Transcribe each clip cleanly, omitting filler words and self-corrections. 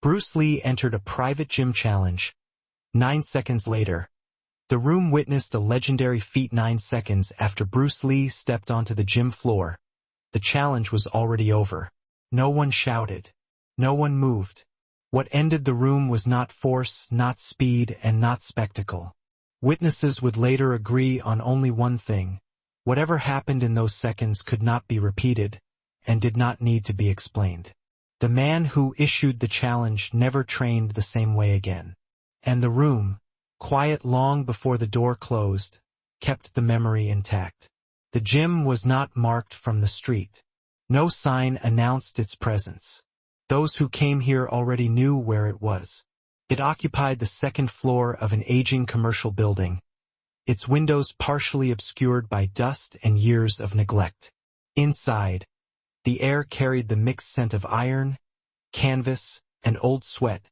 Bruce Lee entered a private gym challenge. 9 seconds later, the room witnessed a legendary feat. 9 seconds after Bruce Lee stepped onto the gym floor, the challenge was already over. No one shouted. No one moved. What ended the room was not force, not speed, and not spectacle. Witnesses would later agree on only one thing. Whatever happened in those seconds could not be repeated, and did not need to be explained. The man who issued the challenge never trained the same way again. And the room, quiet long before the door closed, kept the memory intact. The gym was not marked from the street. No sign announced its presence. Those who came here already knew where it was. It occupied the second floor of an aging commercial building, its windows partially obscured by dust and years of neglect. Inside, the air carried the mixed scent of iron, canvas, and old sweat,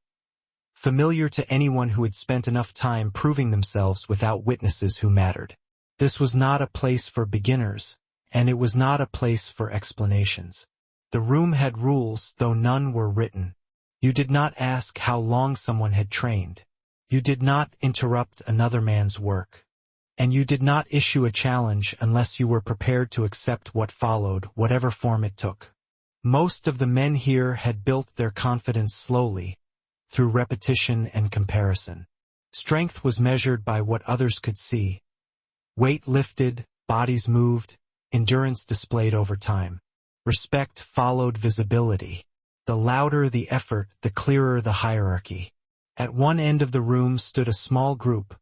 familiar to anyone who had spent enough time proving themselves without witnesses who mattered. This was not a place for beginners, and it was not a place for explanations. The room had rules, though none were written. You did not ask how long someone had trained. You did not interrupt another man's work. And you did not issue a challenge unless you were prepared to accept what followed, whatever form it took. Most of the men here had built their confidence slowly, through repetition and comparison. Strength was measured by what others could see. Weight lifted, bodies moved, endurance displayed over time. Respect followed visibility. The louder the effort, the clearer the hierarchy. At one end of the room stood a small group,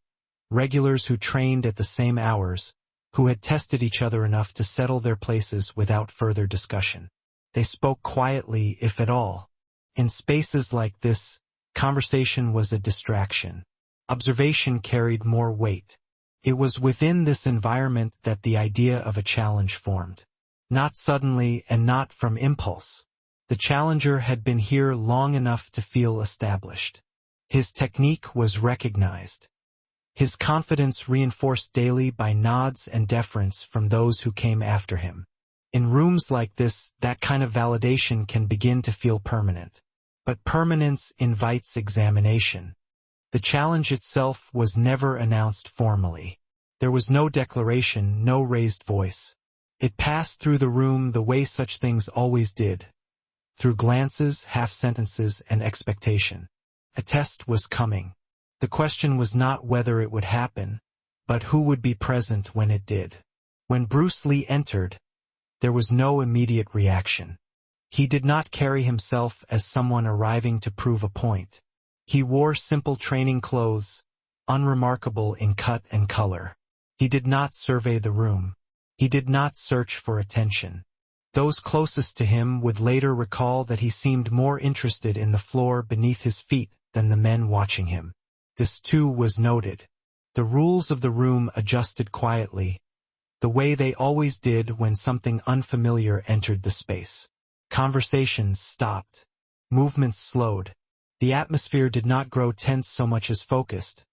regulars who trained at the same hours, who had tested each other enough to settle their places without further discussion. They spoke quietly, if at all. In spaces like this, conversation was a distraction. Observation carried more weight. It was within this environment that the idea of a challenge formed. Not suddenly and not from impulse. The challenger had been here long enough to feel established. His technique was recognized. His confidence reinforced daily by nods and deference from those who came after him. In rooms like this, that kind of validation can begin to feel permanent. But permanence invites examination. The challenge itself was never announced formally. There was no declaration, no raised voice. It passed through the room the way such things always did, through glances, half-sentences, and expectation. A test was coming. The question was not whether it would happen, but who would be present when it did. When Bruce Lee entered, there was no immediate reaction. He did not carry himself as someone arriving to prove a point. He wore simple training clothes, unremarkable in cut and color. He did not survey the room. He did not search for attention. Those closest to him would later recall that he seemed more interested in the floor beneath his feet than the men watching him. This too was noted. The rules of the room adjusted quietly, the way they always did when something unfamiliar entered the space. Conversations stopped. Movements slowed. The atmosphere did not grow tense so much as focused,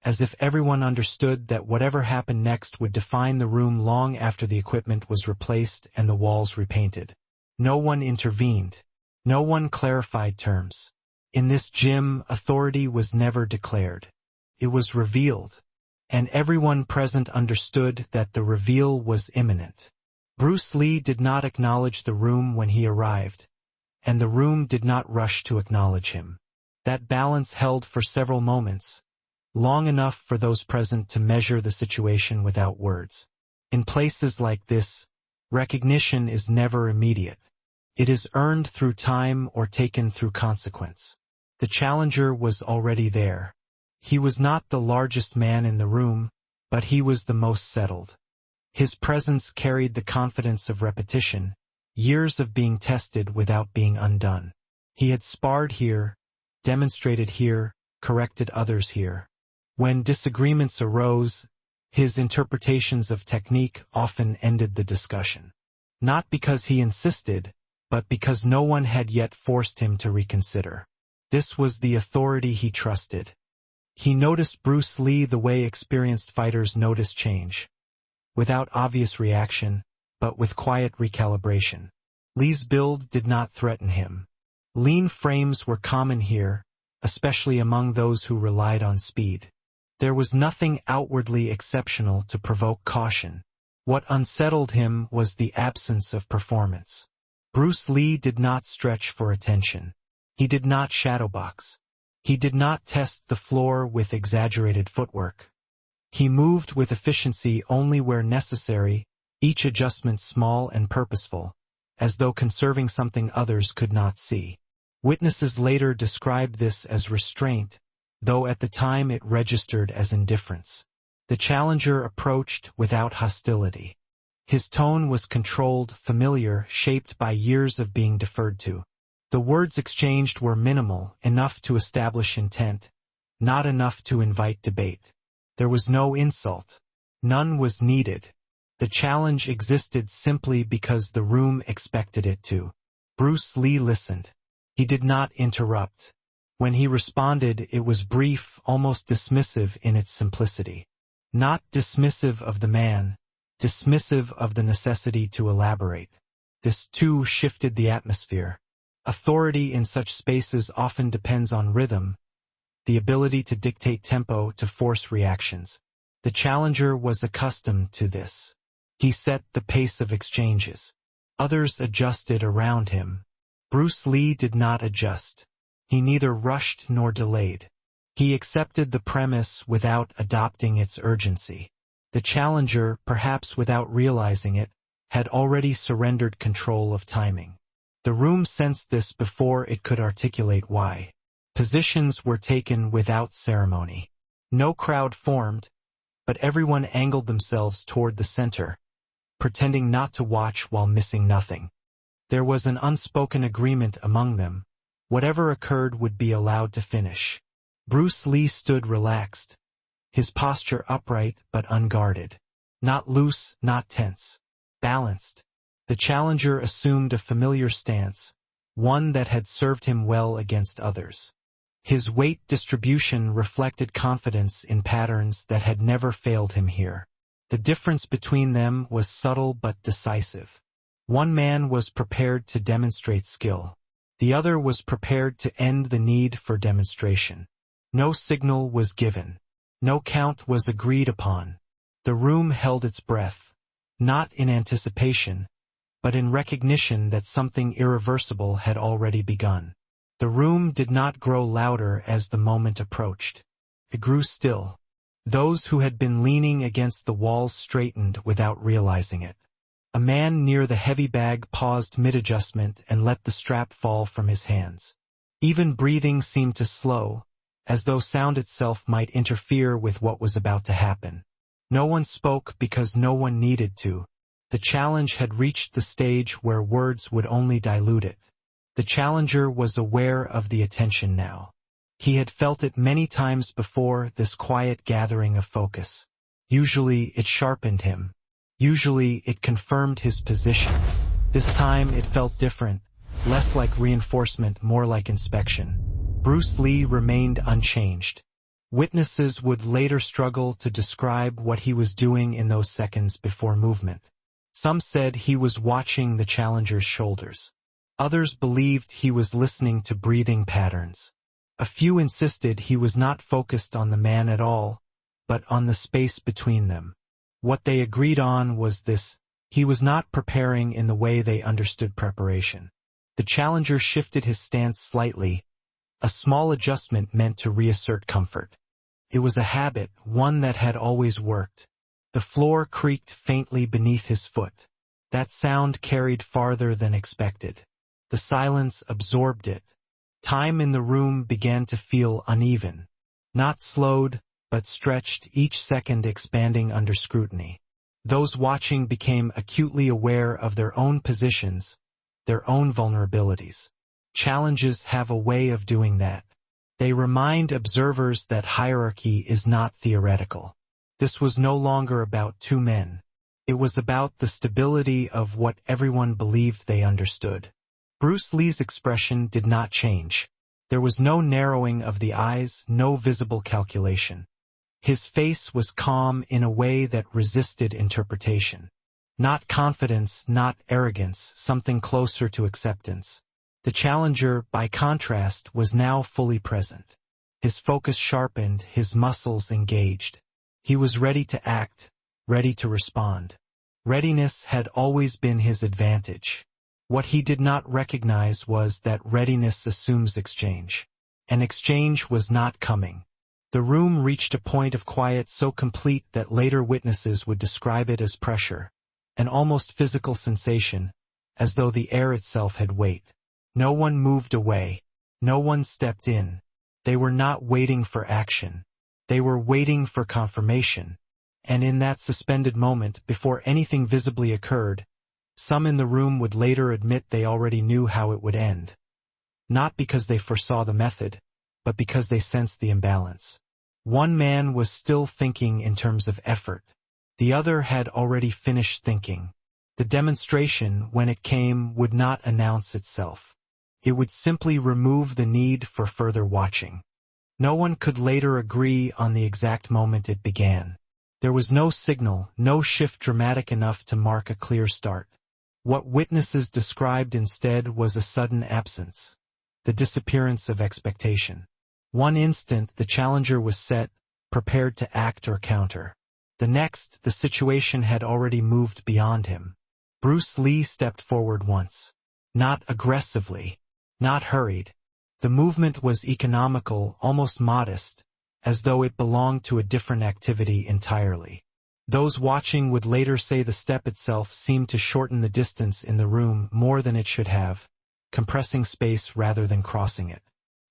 as if everyone understood that whatever happened next would define the room long after the equipment was replaced and the walls repainted. No one intervened. No one clarified terms. In this gym, authority was never declared. It was revealed, and everyone present understood that the reveal was imminent. Bruce Lee did not acknowledge the room when he arrived, and the room did not rush to acknowledge him. That balance held for several moments, long enough for those present to measure the situation without words. In places like this, recognition is never immediate. It is earned through time or taken through consequence. The challenger was already there. He was not the largest man in the room, but he was the most settled. His presence carried the confidence of repetition, years of being tested without being undone. He had sparred here, demonstrated here, corrected others here. When disagreements arose, his interpretations of technique often ended the discussion. Not because he insisted, but because no one had yet forced him to reconsider. This was the authority he trusted. He noticed Bruce Lee the way experienced fighters notice change, without obvious reaction, but with quiet recalibration. Lee's build did not threaten him. Lean frames were common here, especially among those who relied on speed. There was nothing outwardly exceptional to provoke caution. What unsettled him was the absence of performance. Bruce Lee did not stretch for attention. He did not shadowbox. He did not test the floor with exaggerated footwork. He moved with efficiency only where necessary, each adjustment small and purposeful, as though conserving something others could not see. Witnesses later described this as restraint, though at the time it registered as indifference. The challenger approached without hostility. His tone was controlled, familiar, shaped by years of being deferred to. The words exchanged were minimal, enough to establish intent, not enough to invite debate. There was no insult. None was needed. The challenge existed simply because the room expected it to. Bruce Lee listened. He did not interrupt. When he responded, it was brief, almost dismissive in its simplicity. Not dismissive of the man, dismissive of the necessity to elaborate. This too shifted the atmosphere. Authority in such spaces often depends on rhythm, the ability to dictate tempo, to force reactions. The challenger was accustomed to this. He set the pace of exchanges. Others adjusted around him. Bruce Lee did not adjust. He neither rushed nor delayed. He accepted the premise without adopting its urgency. The challenger, perhaps without realizing it, had already surrendered control of timing. The room sensed this before it could articulate why. Positions were taken without ceremony. No crowd formed, but everyone angled themselves toward the center, pretending not to watch while missing nothing. There was an unspoken agreement among them. Whatever occurred would be allowed to finish. Bruce Lee stood relaxed, his posture upright but unguarded. Not loose, not tense. Balanced. The challenger assumed a familiar stance, one that had served him well against others. His weight distribution reflected confidence in patterns that had never failed him here. The difference between them was subtle but decisive. One man was prepared to demonstrate skill. The other was prepared to end the need for demonstration. No signal was given. No count was agreed upon. The room held its breath, not in anticipation, but in recognition that something irreversible had already begun. The room did not grow louder as the moment approached. It grew still. Those who had been leaning against the walls straightened without realizing it. A man near the heavy bag paused mid-adjustment and let the strap fall from his hands. Even breathing seemed to slow, as though sound itself might interfere with what was about to happen. No one spoke because no one needed to. The challenge had reached the stage where words would only dilute it. The challenger was aware of the attention now. He had felt it many times before, this quiet gathering of focus. Usually it sharpened him. Usually it confirmed his position. This time it felt different, less like reinforcement, more like inspection. Bruce Lee remained unchanged. Witnesses would later struggle to describe what he was doing in those seconds before movement. Some said he was watching the challenger's shoulders. Others believed he was listening to breathing patterns. A few insisted he was not focused on the man at all, but on the space between them. What they agreed on was this: he was not preparing in the way they understood preparation. The challenger shifted his stance slightly, a small adjustment meant to reassert comfort. It was a habit, one that had always worked. The floor creaked faintly beneath his foot. That sound carried farther than expected. The silence absorbed it. Time in the room began to feel uneven. Not slowed, but stretched, each second expanding under scrutiny. Those watching became acutely aware of their own positions, their own vulnerabilities. Challenges have a way of doing that. They remind observers that hierarchy is not theoretical. This was no longer about two men. It was about the stability of what everyone believed they understood. Bruce Lee's expression did not change. There was no narrowing of the eyes, no visible calculation. His face was calm in a way that resisted interpretation. Not confidence, not arrogance, something closer to acceptance. The challenger, by contrast, was now fully present. His focus sharpened, his muscles engaged. He was ready to act, ready to respond. Readiness had always been his advantage. What he did not recognize was that readiness assumes exchange. And exchange was not coming. The room reached a point of quiet so complete that later witnesses would describe it as pressure, an almost physical sensation, as though the air itself had weight. No one moved away. No one stepped in. They were not waiting for action. They were waiting for confirmation. And in that suspended moment, before anything visibly occurred, some in the room would later admit they already knew how it would end. Not because they foresaw the method, but because they sensed the imbalance. One man was still thinking in terms of effort. The other had already finished thinking. The demonstration, when it came, would not announce itself. It would simply remove the need for further watching. No one could later agree on the exact moment it began. There was no signal, no shift dramatic enough to mark a clear start. What witnesses described instead was a sudden absence, the disappearance of expectation. One instant the challenger was set, prepared to act or counter. The next, the situation had already moved beyond him. Bruce Lee stepped forward once. Not aggressively, not hurried. The movement was economical, almost modest, as though it belonged to a different activity entirely. Those watching would later say the step itself seemed to shorten the distance in the room more than it should have, compressing space rather than crossing it.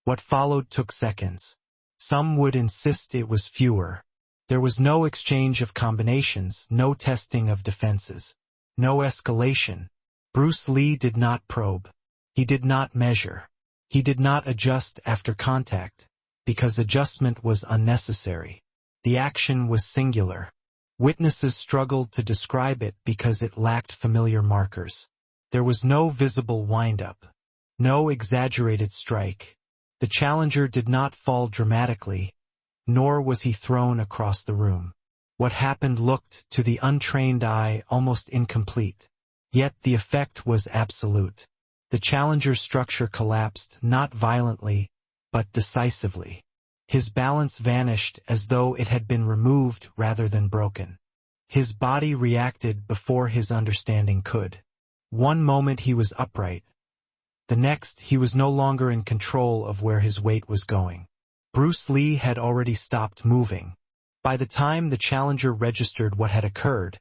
What followed took seconds. Some would insist it was fewer. There was no exchange of combinations, no testing of defenses, no escalation. Bruce Lee did not probe. He did not measure. He did not adjust after contact, because adjustment was unnecessary. The action was singular. Witnesses struggled to describe it because it lacked familiar markers. There was no visible wind-up, no exaggerated strike. The challenger did not fall dramatically, nor was he thrown across the room. What happened looked, to the untrained eye, almost incomplete. Yet the effect was absolute. The challenger's structure collapsed, not violently, but decisively. His balance vanished as though it had been removed rather than broken. His body reacted before his understanding could. One moment he was upright. The next, he was no longer in control of where his weight was going. Bruce Lee had already stopped moving. By the time the challenger registered what had occurred,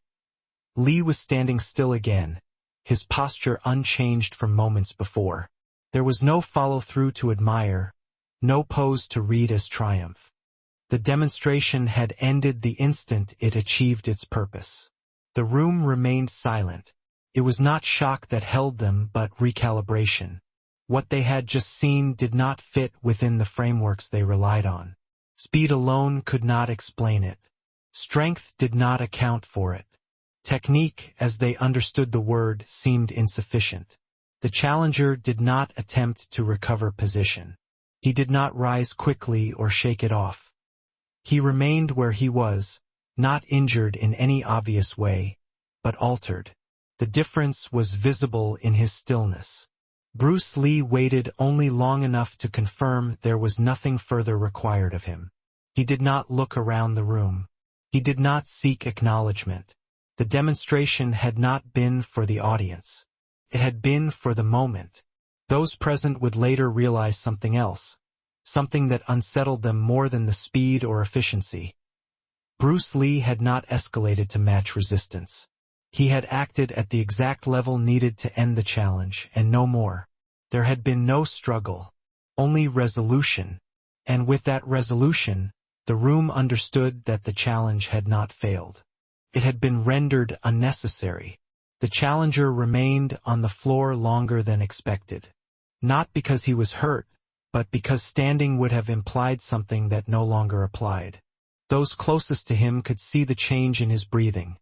Lee was standing still again, his posture unchanged from moments before. There was no follow-through to admire, no pose to read as triumph. The demonstration had ended the instant it achieved its purpose. The room remained silent. It was not shock that held them, but recalibration. What they had just seen did not fit within the frameworks they relied on. Speed alone could not explain it. Strength did not account for it. Technique, as they understood the word, seemed insufficient. The challenger did not attempt to recover position. He did not rise quickly or shake it off. He remained where he was, not injured in any obvious way, but altered. The difference was visible in his stillness. Bruce Lee waited only long enough to confirm there was nothing further required of him. He did not look around the room. He did not seek acknowledgement. The demonstration had not been for the audience. It had been for the moment. Those present would later realize something else, something that unsettled them more than the speed or efficiency. Bruce Lee had not escalated to match resistance. He had acted at the exact level needed to end the challenge, and no more. There had been no struggle, only resolution. And with that resolution, the room understood that the challenge had not failed. It had been rendered unnecessary. The challenger remained on the floor longer than expected. Not because he was hurt, but because standing would have implied something that no longer applied. Those closest to him could see the change in his breathing.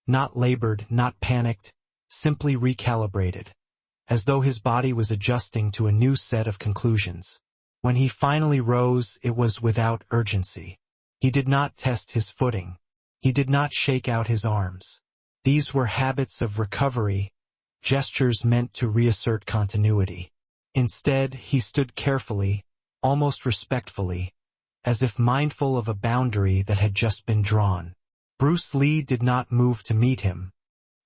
Not labored, not panicked, simply recalibrated, as though his body was adjusting to a new set of conclusions. When he finally rose, it was without urgency. He did not test his footing. He did not shake out his arms. These were habits of recovery, gestures meant to reassert continuity. Instead, he stood carefully, almost respectfully, as if mindful of a boundary that had just been drawn. Bruce Lee did not move to meet him.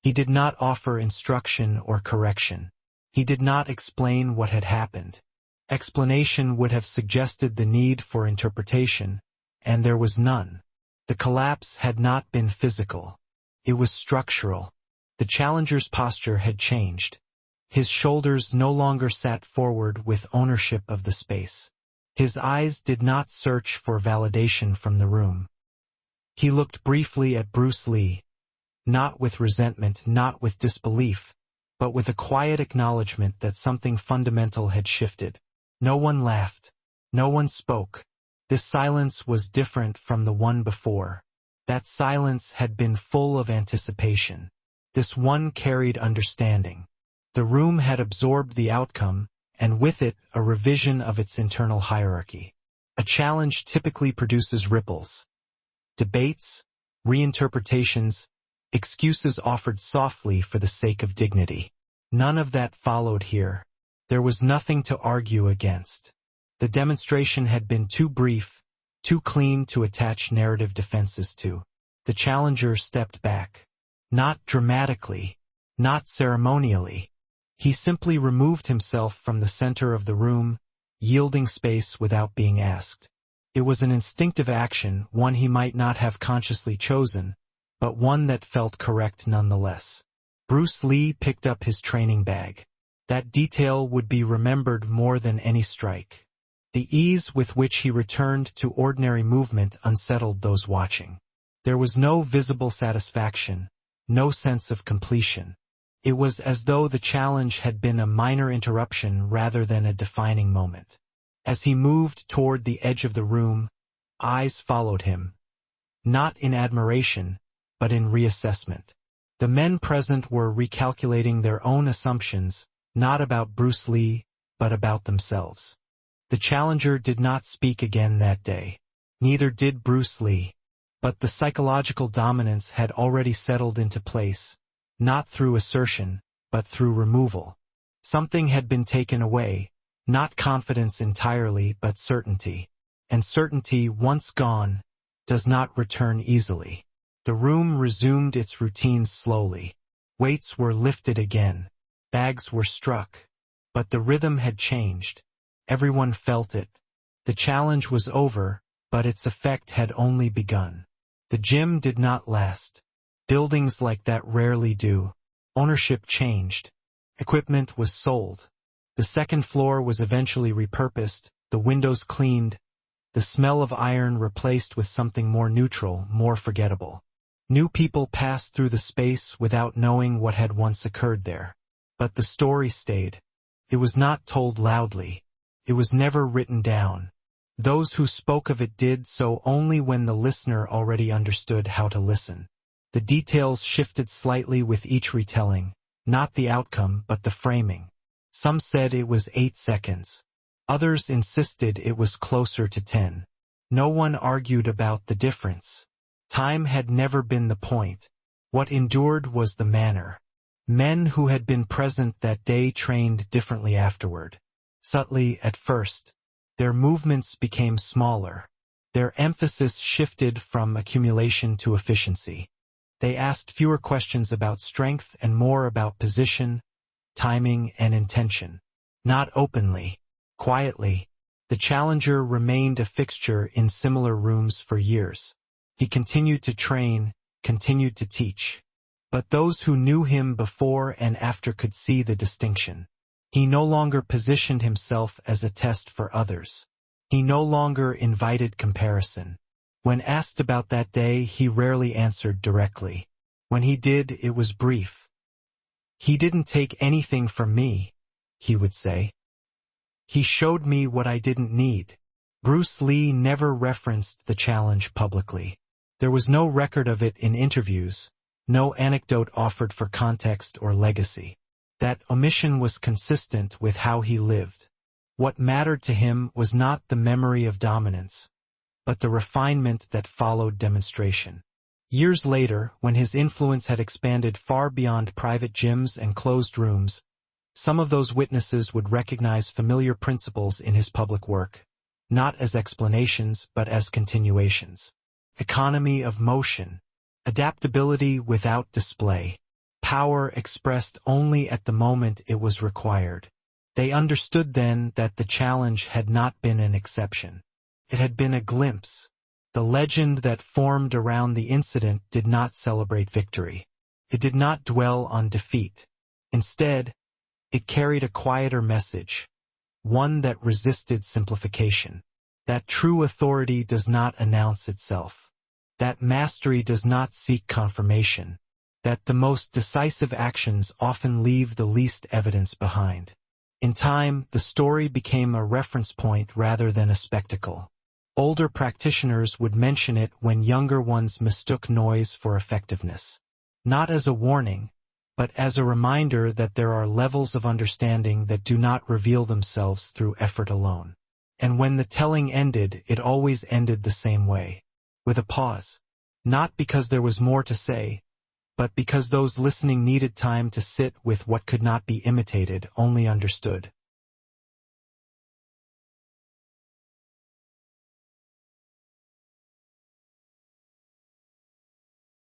He did not offer instruction or correction. He did not explain what had happened. Explanation would have suggested the need for interpretation, and there was none. The collapse had not been physical. It was structural. The challenger's posture had changed. His shoulders no longer sat forward with ownership of the space. His eyes did not search for validation from the room. He looked briefly at Bruce Lee, not with resentment, not with disbelief, but with a quiet acknowledgement that something fundamental had shifted. No one laughed. No one spoke. This silence was different from the one before. That silence had been full of anticipation. This one carried understanding. The room had absorbed the outcome, and with it, a revision of its internal hierarchy. A challenge typically produces ripples. Debates, reinterpretations, excuses offered softly for the sake of dignity. None of that followed here. There was nothing to argue against. The demonstration had been too brief, too clean to attach narrative defenses to. The challenger stepped back. Not dramatically, not ceremonially. He simply removed himself from the center of the room, yielding space without being asked. It was an instinctive action, one he might not have consciously chosen, but one that felt correct nonetheless. Bruce Lee picked up his training bag. That detail would be remembered more than any strike. The ease with which he returned to ordinary movement unsettled those watching. There was no visible satisfaction, no sense of completion. It was as though the challenge had been a minor interruption rather than a defining moment. As he moved toward the edge of the room, eyes followed him. Not in admiration, but in reassessment. The men present were recalculating their own assumptions, not about Bruce Lee, but about themselves. The challenger did not speak again that day. Neither did Bruce Lee. But the psychological dominance had already settled into place. Not through assertion, but through removal. Something had been taken away, not confidence entirely, but certainty. And certainty, once gone, does not return easily. The room resumed its routines slowly. Weights were lifted again. Bags were struck. But the rhythm had changed. Everyone felt it. The challenge was over, but its effect had only begun. The gym did not last. Buildings like that rarely do. Ownership changed. Equipment was sold. The second floor was eventually repurposed, the windows cleaned, the smell of iron replaced with something more neutral, more forgettable. New people passed through the space without knowing what had once occurred there. But the story stayed. It was not told loudly. It was never written down. Those who spoke of it did so only when the listener already understood how to listen. The details shifted slightly with each retelling, not the outcome but the framing. Some said it was 8 seconds. Others insisted it was closer to 10. No one argued about the difference. Time had never been the point. What endured was the manner. Men who had been present that day trained differently afterward. Subtly at first. Their movements became smaller. Their emphasis shifted from accumulation to efficiency. They asked fewer questions about strength and more about position, timing, and intention. Not openly, quietly. The challenger remained a fixture in similar rooms for years. He continued to train, continued to teach. But those who knew him before and after could see the distinction. He no longer positioned himself as a test for others. He no longer invited comparison. When asked about that day, he rarely answered directly. When he did, it was brief. "He didn't take anything from me," he would say. "He showed me what I didn't need." Bruce Lee never referenced the challenge publicly. There was no record of it in interviews, no anecdote offered for context or legacy. That omission was consistent with how he lived. What mattered to him was not the memory of dominance, but the refinement that followed demonstration. Years later, when his influence had expanded far beyond private gyms and closed rooms, Some of those witnesses would recognize familiar principles in his public work, not as explanations but as continuations. Economy of motion, adaptability without display, power expressed only at the moment it was required. They understood then that the challenge had not been an exception. It had been a glimpse. The legend that formed around the incident did not celebrate victory. It did not dwell on defeat. Instead, it carried a quieter message, one that resisted simplification. That true authority does not announce itself. That mastery does not seek confirmation. That the most decisive actions often leave the least evidence behind. In time, the story became a reference point rather than a spectacle. Older practitioners would mention it when younger ones mistook noise for effectiveness. Not as a warning, but as a reminder that there are levels of understanding that do not reveal themselves through effort alone. And when the telling ended, it always ended the same way, with a pause. Not because there was more to say, but because those listening needed time to sit with what could not be imitated, only understood.